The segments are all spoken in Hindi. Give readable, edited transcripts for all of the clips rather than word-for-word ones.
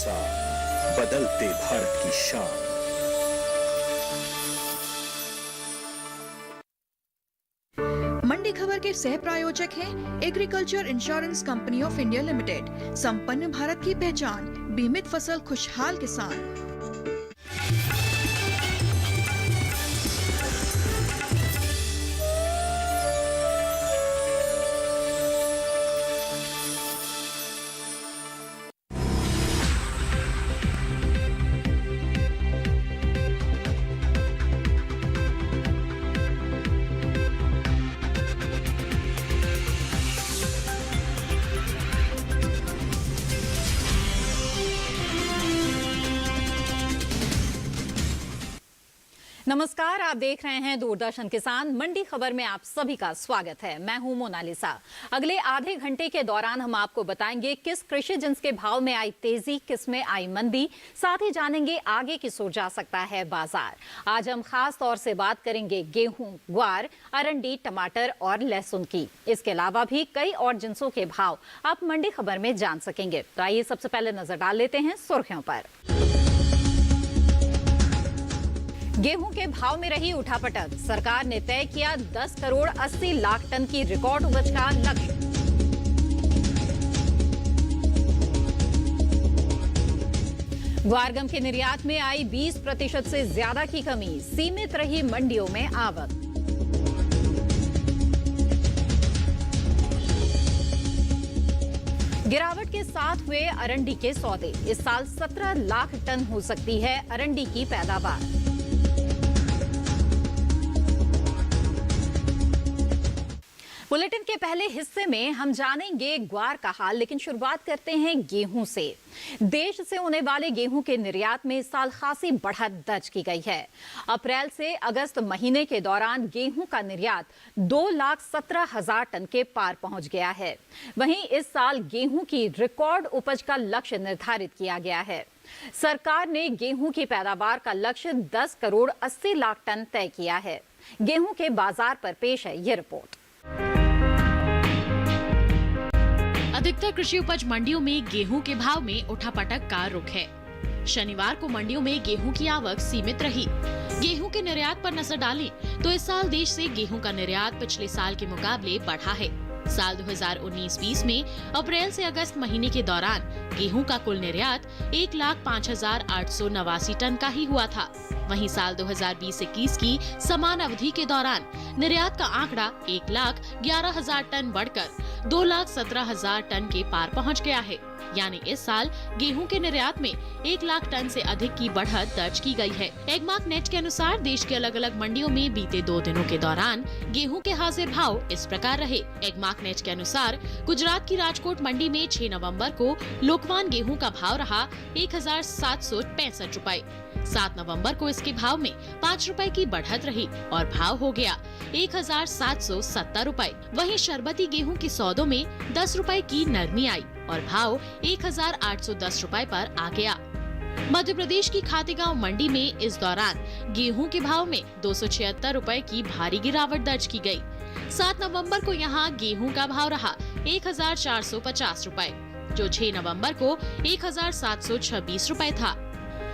बदलते भारत की शान। मंडी खबर के सह प्रायोजक हैं agriculture insurance company of India limited. संपन्न भारत की पहचान, बीमित फसल खुशहाल किसान। नमस्कार, आप देख रहे हैं दूरदर्शन किसान। मंडी खबर में आप सभी का स्वागत है। मैं हूं मोनालिसा। अगले आधे घंटे के दौरान हम आपको बताएंगे किस कृषि जिन्स के भाव में आई तेजी, किस में आई मंदी। साथ ही जानेंगे आगे किस ओर जा सकता है बाजार। आज हम खास तौर से बात करेंगे गेहूं, ग्वार, अरंडी, टमाटर और लहसुन की। इसके अलावा भी कई और जिन्सों के भाव आप मंडी खबर में जान सकेंगे। तो आइए सबसे पहले नजर डाल लेते हैं सुर्खियों पर। गेहूं के भाव में रही उठापटक। सरकार ने तय किया 10 करोड़ 80 लाख टन की रिकॉर्ड उपज का लक्ष्य। ग्वारगम के निर्यात में आई 20% से ज्यादा की कमी। सीमित रही मंडियों में आवक। गिरावट के साथ हुए अरंडी के सौदे। इस साल 17 लाख टन हो सकती है अरंडी की पैदावार। बुलेटिन के पहले हिस्से में हम जानेंगे ग्वार का हाल, लेकिन शुरुआत करते हैं गेहूं से। देश से होने वाले गेहूं के निर्यात में इस साल खासी बढ़त दर्ज की गई है। अप्रैल से अगस्त महीने के दौरान गेहूं का निर्यात 2,17,000 टन के पार पहुंच गया है। वहीं इस साल गेहूं की रिकॉर्ड उपज का लक्ष्य निर्धारित किया गया है। सरकार ने गेहूं की पैदावार का लक्ष्य 10 करोड़ 80 लाख टन तय किया है। गेहूं के बाजार पर पेश है ये रिपोर्ट। अधिकतर कृषि उपज मंडियों में गेहूं के भाव में उठापटक का रुख है। शनिवार को मंडियों में गेहूं की आवक सीमित रही। गेहूं के निर्यात पर नजर डालें तो इस साल देश से गेहूं का निर्यात पिछले साल के मुकाबले बढ़ा है। साल 2019-20 में अप्रैल से अगस्त महीने के दौरान गेहूं का कुल निर्यात 1,05,889 टन का ही हुआ था। वहीं साल 2020-21 की समान अवधि के दौरान निर्यात का आंकड़ा 1,11,000 टन बढ़कर 2,17,000 टन के पार पहुंच गया है। यानी इस साल गेहूं के निर्यात में 1 लाख टन से अधिक की बढ़त दर्ज की गई है। एगमार्क नेट के अनुसार देश के अलग अलग मंडियों में बीते 2 दिनों के दौरान गेहूं के हाजिर भाव इस प्रकार रहे। एगमार्क नेट के अनुसार गुजरात की राजकोट मंडी में 6 नवंबर को लोकवान गेहूं का भाव रहा 1,765 रुपए। 7 नवंबर को इसके भाव में 5 रुपए की बढ़त रही और भाव हो गया 1,770 रुपए। वहीं शरबती गेहूं के सौदों में 10 रुपए की नरमी आई और भाव 1,810 रुपए पर आ गया। मध्य प्रदेश की खातेगांव मंडी में इस दौरान गेहूं के भाव में 276 रुपए की भारी गिरावट दर्ज की गई। 7 नवंबर को यहां गेहूं का भाव रहा 1,450 रुपए, जो 6 नवंबर को 1,726 रुपए था।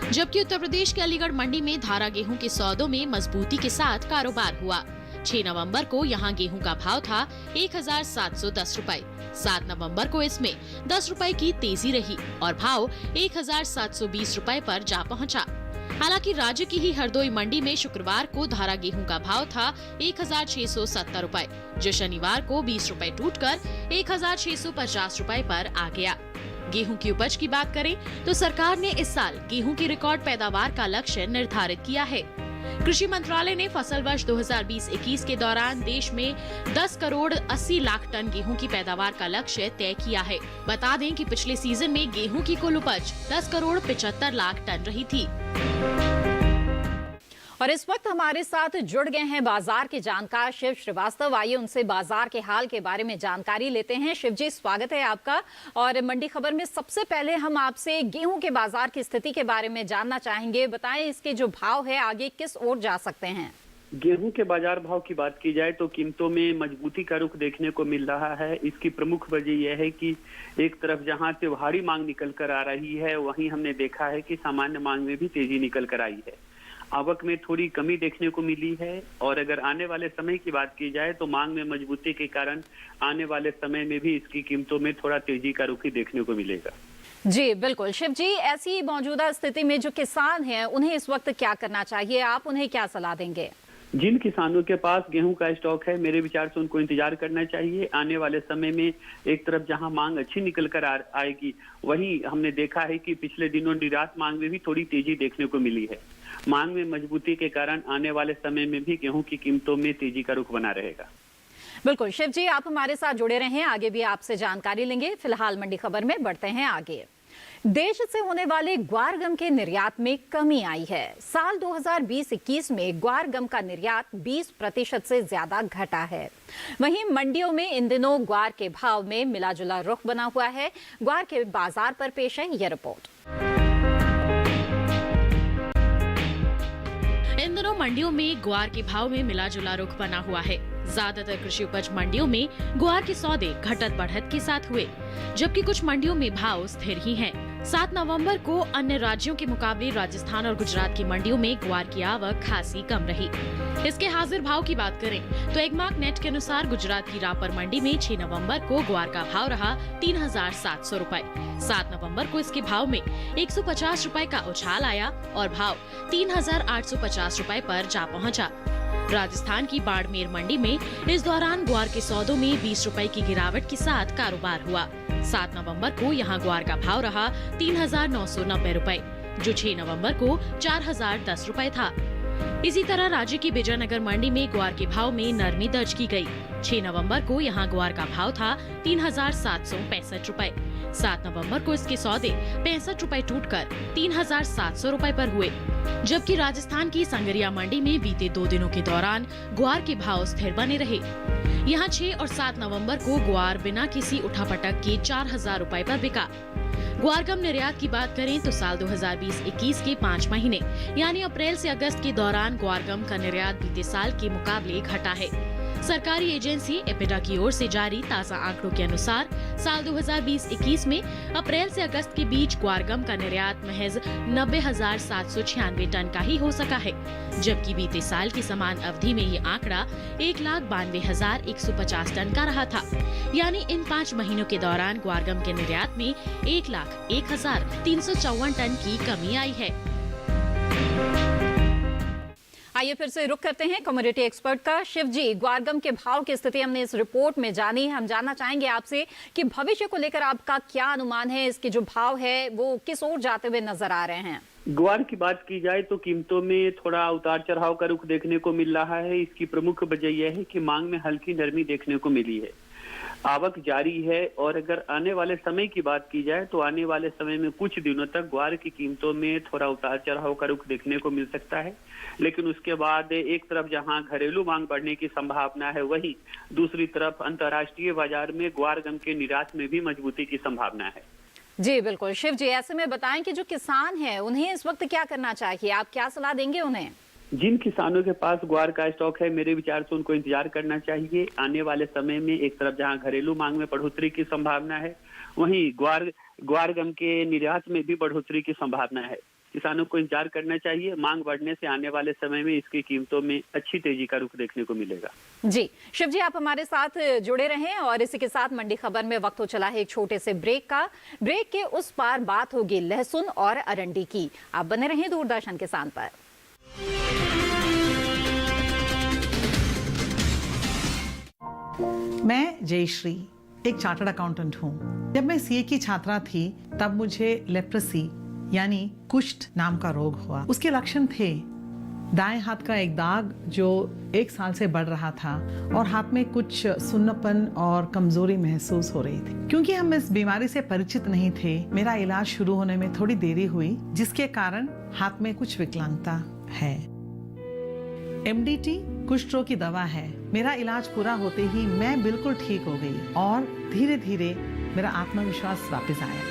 जबकि उत्तर प्रदेश के अलीगढ़ मंडी में धारा गेहूं के सौदों में मजबूती के साथ कारोबार हुआ। 6 नवंबर को यहां गेहूं का भाव था 1,710 रुपए। 7 नवंबर को इसमें 10 रुपए की तेजी रही और भाव 1,720 रुपए पर जा पहुंचा। हालांकि राज्य की ही हरदोई मंडी में शुक्रवार को धारा गेहूं का भाव था 1,670 रुपए, जो शनिवार को 20 रुपए टूटकर 1,650 रुपए पर आ गया। गेहूं की उपज की बात करें तो सरकार ने इस साल गेहूं की रिकॉर्ड पैदावार का लक्ष्य निर्धारित किया है। कृषि मंत्रालय ने फसल वर्ष 2020-21 के दौरान देश में 10 करोड़ 80 लाख टन गेहूं की पैदावार का लक्ष्य तय किया है। बता दें कि पिछले सीजन में गेहूं की कुल उपज 10 करोड़ 75 लाख टन रही थी। और इस वक्त हमारे साथ जुड़ गए हैं बाजार के जानकार शिव श्रीवास्तव। आइए उनसे बाजार के हाल के बारे में जानकारी लेते हैं। शिव जी, स्वागत है आपका। और मंडी खबर में सबसे पहले हम आपसे गेहूं के बाजार की स्थिति के बारे में जानना चाहेंगे। बताएं, इसके जो भाव है आगे किस ओर जा सकते हैं? गेहूं के बाजार भाव की बात की जाए तो कीमतों में मजबूती का रुख देखने को मिल रहा है। इसकी प्रमुख वजह यह है कि एक तरफ जहां त्योहारी मांग निकल कर आ रही है, वहीं हमने देखा है कि सामान्य मांग में भी तेजी निकल कर आई है। आवक में थोड़ी कमी देखने को मिली है और अगर आने वाले समय की बात की जाए तो मांग में मजबूती के कारण आने वाले समय में भी इसकी कीमतों में थोड़ा तेजी का रुख ही देखने को मिलेगा। जी बिल्कुल शिव जी, ऐसी मौजूदा स्थिति में जो किसान हैं उन्हें इस वक्त क्या करना चाहिए, आप उन्हें क्या सलाह देंगे? जिन किसानों के पास गेहूं का स्टॉक है, मेरे विचार से उनको इंतजार करना चाहिए। आने वाले समय में एक तरफ जहां मांग अच्छी निकल कर आएगी, वहीं हमने देखा है कि पिछले दिनों निर्यात मांग में भी थोड़ी तेजी देखने को मिली है। मांग में मजबूती के कारण आने वाले समय में भी गेहूं की कीमतों में तेजी का रुख बना रहेगा। बिल्कुल शिव जी, आप हमारे साथ जुड़े रहें, आगे भी आपसे जानकारी लेंगे। फिलहाल मंडी खबर में बढ़ते हैं आगे। देश से होने वाले ग्वार गम के निर्यात में कमी आई है। साल 2020-21 में ग्वार गम का निर्यात 20% से ज्यादा घटा है। वहीं मंडियों में इन दिनों ग्वार के भाव में मिलाजुला रुख बना हुआ है। ग्वार के बाजार पर पेश है यह रिपोर्ट। इन दिनों मंडियों में ग्वार के भाव में मिलाजुला रुख बना हुआ है। ज्यादातर कृषि उपज मंडियों में ग्वार के सौदे घटत बढ़त के साथ हुए, जबकि कुछ मंडियों में भाव स्थिर ही हैं। 7 नवंबर को अन्य राज्यों के मुकाबले राजस्थान और गुजरात की मंडियों में ग्वार की आवक खासी कम रही। इसके हाजिर भाव की बात करें तो एगमार्क नेट के अनुसार गुजरात की रापर मंडी में 6 नवंबर को ग्वार का भाव रहा 3,700 रुपए। 7 नवंबर को इसके भाव में 150 रुपए का उछाल आया और भाव 3,850 रुपए पर जा पहुंचा। राजस्थान की बाड़मेर मंडी में इस दौरान ग्वार के सौदों में 20 रुपए की गिरावट के साथ कारोबार हुआ। 7 नवंबर को यहां ग्वार का भाव रहा 3,990 रुपए, जो 6 नवंबर को 4,010 रुपए था। इसी तरह राज्य की विजयनगर मंडी में ग्वार के भाव में नरमी दर्ज की गई। 6 नवंबर को यहां ग्वार का भाव था 3,765 रुपए। 7 नवंबर को इसके सौदे 65 रुपए टूटकर 3,700 रुपए पर हुए, जबकि राजस्थान की संगरिया मंडी में बीते 2 दिनों के दौरान ग्वार के भाव स्थिर बने रहे। यहां 6 और 7 नवंबर को ग्वार बिना किसी उठापटक के 4,000 रुपए पर बिका। ग्वार गम निर्यात की बात करें तो साल 2020-21 के 5 महीने यानी अप्रैल से अगस्त के दौरान ग्वार गम का निर्यात बीते साल के मुकाबले घटा है। सरकारी एजेंसी एपिडा की ओर से जारी ताज़ा आंकड़ों के अनुसार साल 2020-21 में अप्रैल से अगस्त के बीच ग्वार गम का निर्यात महज 90,796 टन का ही हो सका है, जबकि बीते साल की समान अवधि में ये आंकड़ा 1,92,150 टन का रहा था। यानी इन 5 महीनों के दौरान ग्वार गम के निर्यात में 1,01,354 टन की कमी आई है। आइए फिर से रुख करते हैं कमोडिटी एक्सपर्ट का। शिव जी, ग्वारगम के भाव की स्थिति हमने इस रिपोर्ट में जानी। हम जानना चाहेंगे आपसे कि भविष्य को लेकर आपका क्या अनुमान है, इसके जो भाव है वो किस ओर जाते हुए नजर आ रहे हैं? ग्वार की बात की जाए तो कीमतों में थोड़ा उतार चढ़ाव का रुख देखने को मिल रहा है। इसकी प्रमुख वजह यह है कि मांग में हल्की नरमी देखने को मिली है, आवक जारी है और अगर आने वाले समय की बात की जाए तो आने वाले समय में कुछ दिनों तक ग्वार की कीमतों में थोड़ा उतार चढ़ाव का रुख देखने को मिल सकता है। लेकिन उसके बाद एक तरफ जहां घरेलू मांग बढ़ने की संभावना है, वहीं दूसरी तरफ अंतर्राष्ट्रीय बाजार में ग्वार गम के निर्यात में भी मजबूती की संभावना है। जी बिल्कुल शिव जी, ऐसे में बताएं कि जो किसान हैं उन्हें इस वक्त क्या करना चाहिए, आप क्या सलाह देंगे उन्हें? जिन किसानों के पास ग्वार का स्टॉक है, मेरे विचार से उनको इंतजार करना चाहिए। आने वाले समय में एक तरफ जहां घरेलू मांग में बढ़ोतरी की संभावना है, वहीं ग्वार गम के निर्यात में भी बढ़ोतरी की संभावना है। किसानों को इंतजार करना चाहिए। मांग बढ़ने से आने वाले समय में इसकी कीमतों में अच्छी तेजी का रुख देखने को मिलेगा। जी शिव जी, आप हमारे साथ जुड़े रहें और इसी के साथ मंडी खबर में वक्त हो चला है एक छोटे से ब्रेक का। ब्रेक के उस पार बात होगी लहसुन और अरंडी की। आप बने रहें दूरदर्शन किसान पर। मैं जयश्री एक चार्टर्ड अकाउंटेंट हूँ। जब मैं सीए की छात्रा थी तब मुझे लेप्रेसी यानी कुष्ठ नाम का रोग हुआ। उसके लक्षण थे दाएं हाथ का एक दाग जो 1 साल से बढ़ रहा था और हाथ में कुछ सुन्नपन और कमजोरी महसूस हो रही थी। क्योंकि हम इस बीमारी से परिचित नहीं थे, मेरा इलाज शुरू होने में थोड़ी देरी हुई, जिसके कारण हाथ में कुछ विकलांगता है। MDT कुष्ठ रोग की दवा है। मेरा इलाज पूरा होते ही मैं बिल्कुल ठीक हो गई और धीरे धीरे मेरा आत्मविश्वास वापस आया।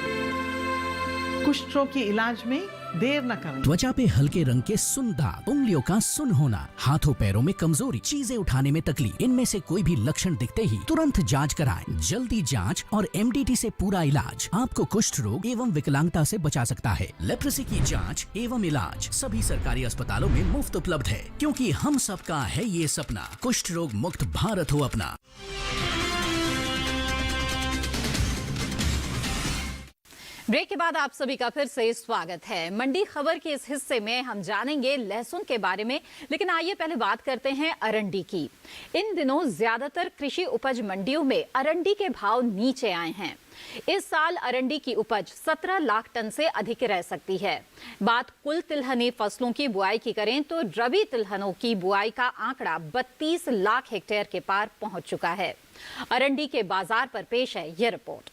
कुष्ठ रोग के इलाज में देर न करें। त्वचा पे हल्के रंग के सुन दाग, उंगलियों का सुन होना, हाथों पैरों में कमजोरी, चीजें उठाने में तकलीफ, इनमें से कोई भी लक्षण दिखते ही तुरंत जांच कराएं। जल्दी जांच और MDT से पूरा इलाज आपको कुष्ठ रोग एवं विकलांगता से बचा सकता है। लेप्रेसी की जांच एवं इलाज सभी सरकारी अस्पतालों में मुफ्त उपलब्ध है, क्योंकि हम सबका है ये सपना, कुष्ठ रोग मुक्त भारत हो अपना। ब्रेक के बाद आप सभी का फिर से स्वागत है। मंडी खबर के इस हिस्से में हम जानेंगे लहसुन के बारे में, लेकिन आइए पहले बात करते हैं अरंडी की। इन दिनों ज्यादातर कृषि उपज मंडियों में अरंडी के भाव नीचे आए हैं। इस साल अरंडी की उपज 17 लाख टन से अधिक रह सकती है। बात कुल तिलहनी फसलों की बुआई की करें तो रबी तिलहनों की बुआई का आंकड़ा 32 लाख हेक्टेयर के पार पहुंच चुका है। अरंडी के बाजार पर पेश है यह रिपोर्ट।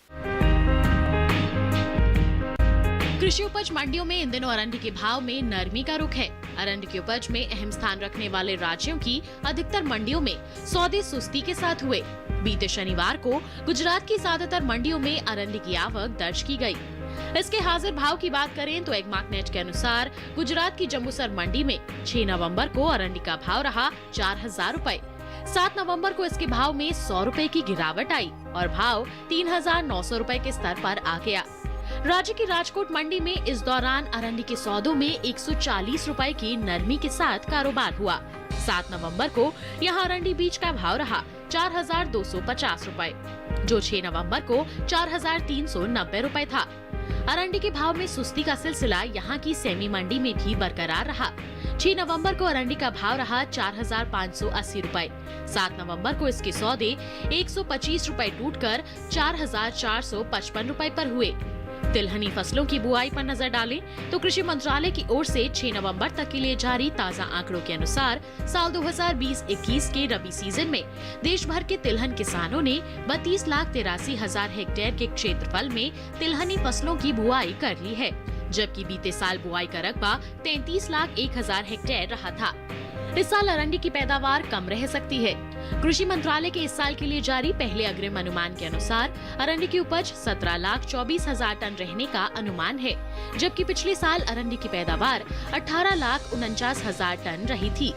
कृषि उपज मंडियों में इन दिनों अरंडी के भाव में नरमी का रुख है। अरंडी की उपज में अहम स्थान रखने वाले राज्यों की अधिकतर मंडियों में सौदे सुस्ती के साथ हुए। बीते शनिवार को गुजरात की ज्यादातर मंडियों में अरंडी की आवक दर्ज की गई। इसके हाजिर भाव की बात करें तो एगमार्कनेट के अनुसार गुजरात की जम्बूसर मंडी में 6 नवंबर को अरंडी का भाव रहा 4000 रुपए। 7 नवंबर को इसके भाव में 100 रुपए की गिरावट आई और भाव 3900 रुपए के स्तर पर आ गया। राज्य की राजकोट मंडी में इस दौरान अरंडी के सौदों में 140 रुपए की नरमी के साथ कारोबार हुआ। 7 नवंबर को यहां अरंडी बीज का भाव रहा 4250 रुपए, जो 6 नवंबर को 4390 रुपए था। अरंडी के भाव में सुस्ती का सिलसिला यहां की सेमी मंडी में भी बरकरार रहा। 6 नवंबर को अरंडी का भाव रहा 4580 रुपए। 7 नवंबर को इसके सौदे 125 रुपए टूटकर 4455 रुपए पर हुए। तिलहनी फसलों की बुआई पर नजर डालें तो कृषि मंत्रालय की ओर से 6 नवंबर तक के लिए जारी ताज़ा आंकड़ों के अनुसार साल 2020-21 के रबी सीजन में देश भर के तिलहन किसानों ने 32,83,000 हेक्टेयर के क्षेत्रफल में तिलहनी फसलों की बुआई कर ली है, जबकि बीते साल बुआई का रकबा 33,01,000 हेक्टेयर रहा था। इस साल अरंडी की पैदावार कम रह सकती है। कृषि मंत्रालय के इस साल के लिए जारी पहले अग्रिम अनुमान के अनुसार अरंडी की उपज 17,24,000 टन रहने का अनुमान है, जबकि पिछले साल अरंडी की पैदावार 18,49,000 टन रही थी।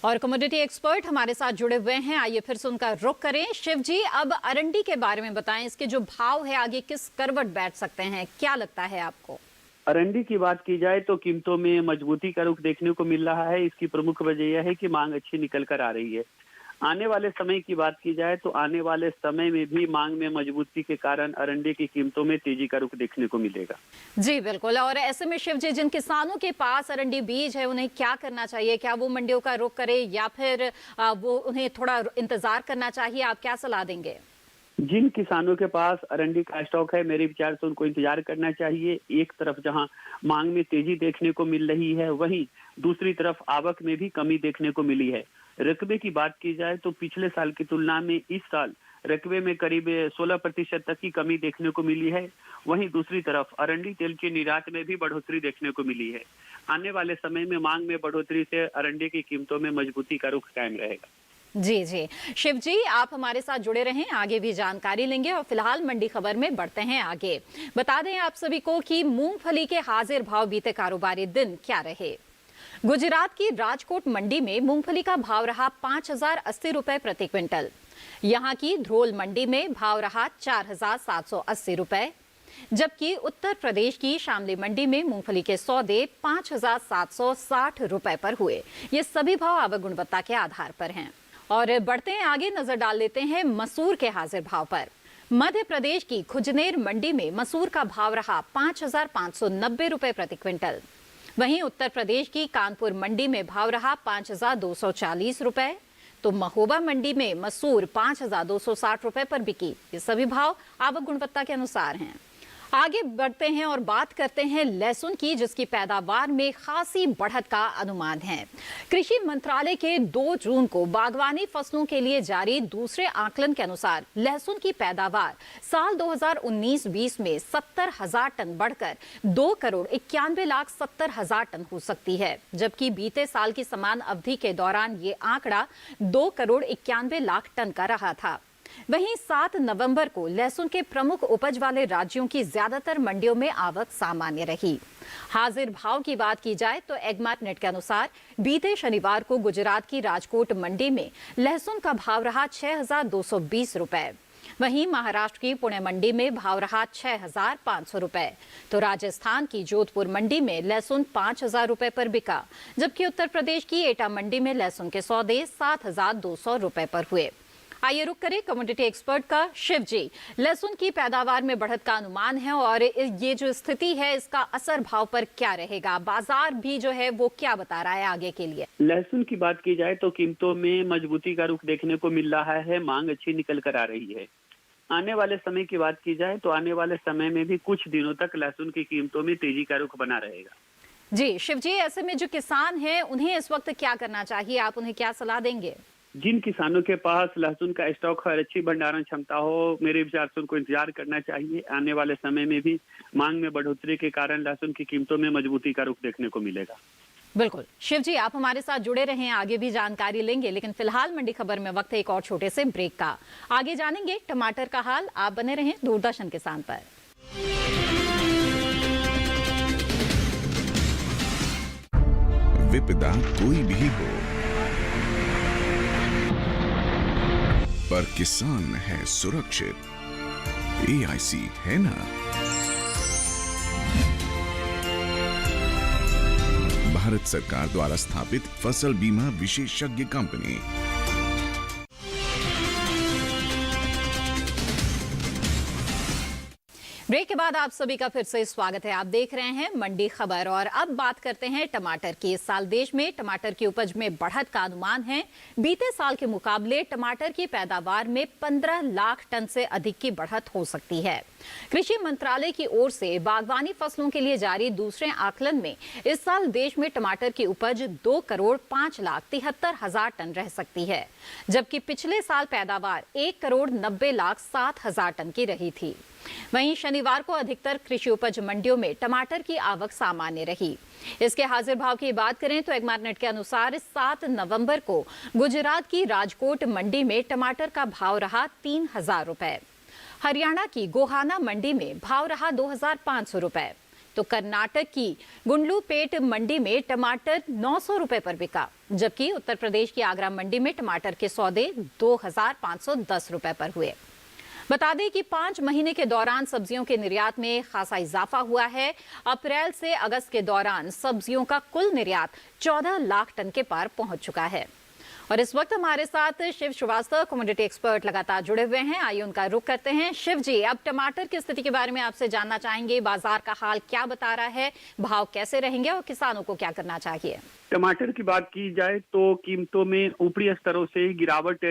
और कमोडिटी एक्सपर्ट हमारे साथ जुड़े हुए हैं, आइए फिर से उनका रुख करें। शिव जी, अब अरंडी के बारे में बताएं, इसके जो भाव है आगे किस करवट बैठ सकते हैं, क्या लगता है आपको? अरंडी की बात की जाए तो कीमतों में मजबूती का रुख देखने को मिल रहा है। इसकी प्रमुख वजह यह है कि मांग अच्छी निकल कर आ रही है। आने वाले समय की बात की जाए तो आने वाले समय में भी मांग में मजबूती के कारण अरंडी की कीमतों में तेजी का रुख देखने को मिलेगा। जी बिल्कुल। और ऐसे में शिव जी, जिन किसानों के पास अरंडी बीज है उन्हें क्या करना चाहिए? क्या वो मंडियों का रुख करे या फिर वो उन्हें थोड़ा इंतजार करना चाहिए? आप क्या सलाह देंगे? जिन किसानों के पास अरंडी का स्टॉक है, मेरे विचार से उनको इंतजार करना चाहिए। एक तरफ जहां मांग में तेजी देखने को मिल रही है, वहीं दूसरी तरफ आवक में भी कमी देखने को मिली है। रकबे की बात की जाए तो पिछले साल की तुलना में इस साल रकबे में करीब 16% तक की कमी देखने को मिली है। वहीं दूसरी तरफ अरंडी तेल के निर्यात में भी बढ़ोतरी देखने को मिली है। आने वाले समय में मांग में बढ़ोतरी से अरंडी की कीमतों में मजबूती का रुख कायम रहेगा। जी जी शिव जी, आप हमारे साथ जुड़े रहें, आगे भी जानकारी लेंगे। और फिलहाल मंडी खबर में बढ़ते हैं आगे। बता दें आप सभी को कि मूंगफली के हाजिर भाव बीते कारोबारी दिन क्या रहे। गुजरात की राजकोट मंडी में मूंगफली का भाव रहा 5,080 रुपए प्रति क्विंटल। यहां की ध्रोल मंडी में भाव रहा 4,780 रुपए, जबकि उत्तर प्रदेश की शामली मंडी में मूंगफली के सौदे 5,760 रुपए पर हुए। ये सभी भाव आवक गुणवत्ता के आधार पर हैं। और बढ़ते हैं आगे, नजर डाल लेते हैं मसूर के हाजिर भाव पर। मध्य प्रदेश की खुजनेर मंडी में मसूर का भाव रहा 5,590 रुपए प्रति क्विंटल। वहीं उत्तर प्रदेश की कानपुर मंडी में भाव रहा 5,240 रुपए, तो महोबा मंडी में मसूर 5,260 रुपए पर बिकी। ये सभी भाव आवक गुणवत्ता के अनुसार हैं। आगे बढ़ते हैं और बात करते हैं लहसुन की, जिसकी पैदावार में खासी बढ़त का अनुमान है। कृषि मंत्रालय के 2 जून को बागवानी फसलों के लिए जारी दूसरे आकलन के अनुसार लहसुन की पैदावार साल 2019-20 में 70,000 टन बढ़कर 2,91,70,000 टन हो सकती है, जबकि बीते साल की समान अवधि के दौरान ये आंकड़ा 2,91,00,000 टन का रहा था। वहीं 7 नवंबर को लहसुन के प्रमुख उपज वाले राज्यों की ज्यादातर मंडियों में आवक सामान्य रही। हाजिर भाव की बात की जाए तो एगमार्ट नेट के अनुसार बीते शनिवार को गुजरात की राजकोट मंडी में लहसुन का भाव रहा 6,220 रुपए। वहीं महाराष्ट्र की पुणे मंडी में भाव रहा 6,500 रुपए। तो राजस्थान की जोधपुर मंडी में लहसुन 5,000 रुपए पर बिका, जबकि उत्तर प्रदेश की एटा मंडी में लहसुन के सौदे 7,200 रुपए पर हुए। आइए रुक करें कमोडिटी एक्सपर्ट का। शिव जी, लहसुन की पैदावार में बढ़त का अनुमान है और ये जो स्थिति है इसका असर भाव पर क्या रहेगा? बाजार भी जो है वो क्या बता रहा है आगे के लिए? लहसुन की बात की जाए तो कीमतों में मजबूती का रुख देखने को मिल रहा है, मांग अच्छी निकल कर आ रही है। आने वाले समय की बात की जाए तो आने वाले समय में भी कुछ दिनों तक लहसुन की कीमतों में तेजी का रुख बना रहेगा। जी शिव जी, ऐसे में जो किसान हैं उन्हें इस वक्त क्या करना चाहिए? आप उन्हें क्या सलाह देंगे? जिन किसानों के पास लहसुन का स्टॉक और अच्छी भंडारण क्षमता हो, मेरे विचार से उनको इंतजार करना चाहिए। आने वाले समय में भी मांग में बढ़ोतरी के कारण लहसुन की कीमतों में मजबूती का रुख देखने को मिलेगा। बिल्कुल शिव जी, आप हमारे साथ जुड़े रहें, आगे भी जानकारी लेंगे। लेकिन फिलहाल मंडी खबर में वक्त है एक और छोटे से ब्रेक का। आगे जानेंगे टमाटर का हाल। आप बने रहें दूरदर्शन किसान पर। विपदा कोई भी हो, पर किसान है सुरक्षित। AIC है ना। भारत सरकार द्वारा स्थापित फसल बीमा विशेषज्ञ कंपनी। ब्रेक के बाद आप सभी का फिर से स्वागत है। आप देख रहे हैं मंडी खबर और अब बात करते हैं टमाटर की। इस साल देश में टमाटर की उपज में बढ़त का अनुमान है। बीते साल के मुकाबले टमाटर की पैदावार में 15 लाख टन से अधिक की बढ़त हो सकती है। कृषि मंत्रालय की ओर से बागवानी फसलों के लिए जारी दूसरे आकलन में इस साल देश में टमाटर की उपज 2,05,73,000 टन रह सकती है, जबकि पिछले साल पैदावार 1,90,07,000 टन की रही थी। वहीं शनिवार को अधिकतर कृषि उपज मंडियों में टमाटर की आवक सामान्य रही। इसके हाजिर भाव की बात करें तो एगमार्ट नेट के अनुसार 7 नवंबर को गुजरात की राजकोट मंडी में टमाटर का भाव रहा 3,000 रुपए। हरियाणा की गोहाना मंडी में भाव रहा 2,500 रुपए। तो कर्नाटक की गुंडलुपेट मंडी में टमाटर 900 रुपए पर बिका, जबकि उत्तर प्रदेश की आगरा मंडी में टमाटर के सौदे 2,510 रुपए पर हुए। बता दें कि 5 महीने के दौरान सब्जियों के निर्यात में खासा इजाफा हुआ है। अप्रैल से अगस्त के दौरान सब्जियों का कुल निर्यात 14 लाख टन के पार पहुंच चुका है। और इस वक्त हमारे साथ शिव श्रीवास्तव कमोडिटी एक्सपर्ट लगातार जुड़े हुए हैं। आइए उनका रुख करते हैं। शिव जी, अब टमाटर की स्थिति के बारे में आपसे जानना चाहेंगे। बाजार का हाल क्या बता रहा है, भाव कैसे रहेंगे और किसानों को क्या करना चाहिए? टमाटर की बात की जाए तो कीमतों में ऊपरी स्तरों से गिरावट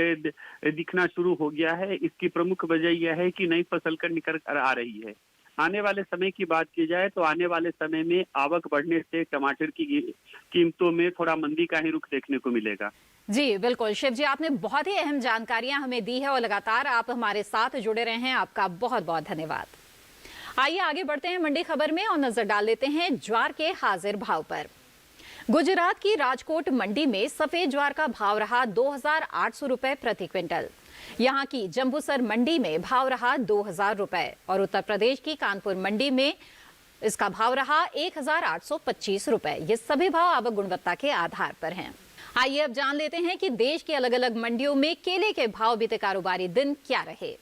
दिखना शुरू हो गया है। इसकी प्रमुख वजह यह है कि नई फसल कर निकल कर आ रही है। आने वाले समय की बात की जाए तो आने वाले समय में आवक बढ़ने से टमाटर की कीमतों में थोड़ा मंदी का ही रुख देखने को मिलेगा। जी बिल्कुल शिव जी, आपने बहुत ही अहम जानकारियां हमें दी है और लगातार आप हमारे साथ जुड़े रहे हैं। आपका बहुत बहुत धन्यवाद। आइए आगे बढ़ते हैं मंडी खबर में और नजर डाल लेते हैं ज्वार के हाजिर भाव पर। गुजरात की राजकोट मंडी में सफेद ज्वार का भाव रहा 2,800 रुपए प्रति क्विंटल। यहाँ की जंबूसर मंडी में भाव रहा 2,000 रुपए और उत्तर प्रदेश की कानपुर मंडी में इसका भाव रहा 1,825 रुपए। ये सभी भाव आवक गुणवत्ता के आधार पर हैं। आइए अब जान लेते हैं कि देश की अलग अलग मंडियों में केले के भाव बीते कारोबारी दिन क्या रहे।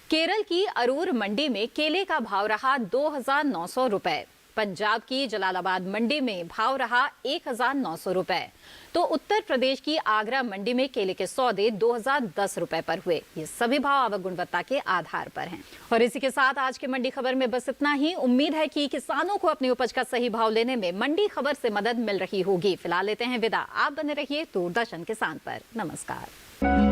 केरल की अरूर मंडी में केले का भाव रहा 2,900 रुपए। पंजाब की जलालाबाद मंडी में भाव रहा 1,900 रुपए। तो उत्तर प्रदेश की आगरा मंडी में केले के सौदे 2,010 रुपए पर हुए। ये सभी भाव आवक गुणवत्ता के आधार पर हैं। और इसी के साथ आज की मंडी खबर में बस इतना ही। उम्मीद है कि किसानों को अपनी उपज का सही भाव लेने में मंडी खबर से मदद मिल रही होगी। फिलहाल लेते हैं विदा। आप बने रहिए दूरदर्शन किसान पर। नमस्कार।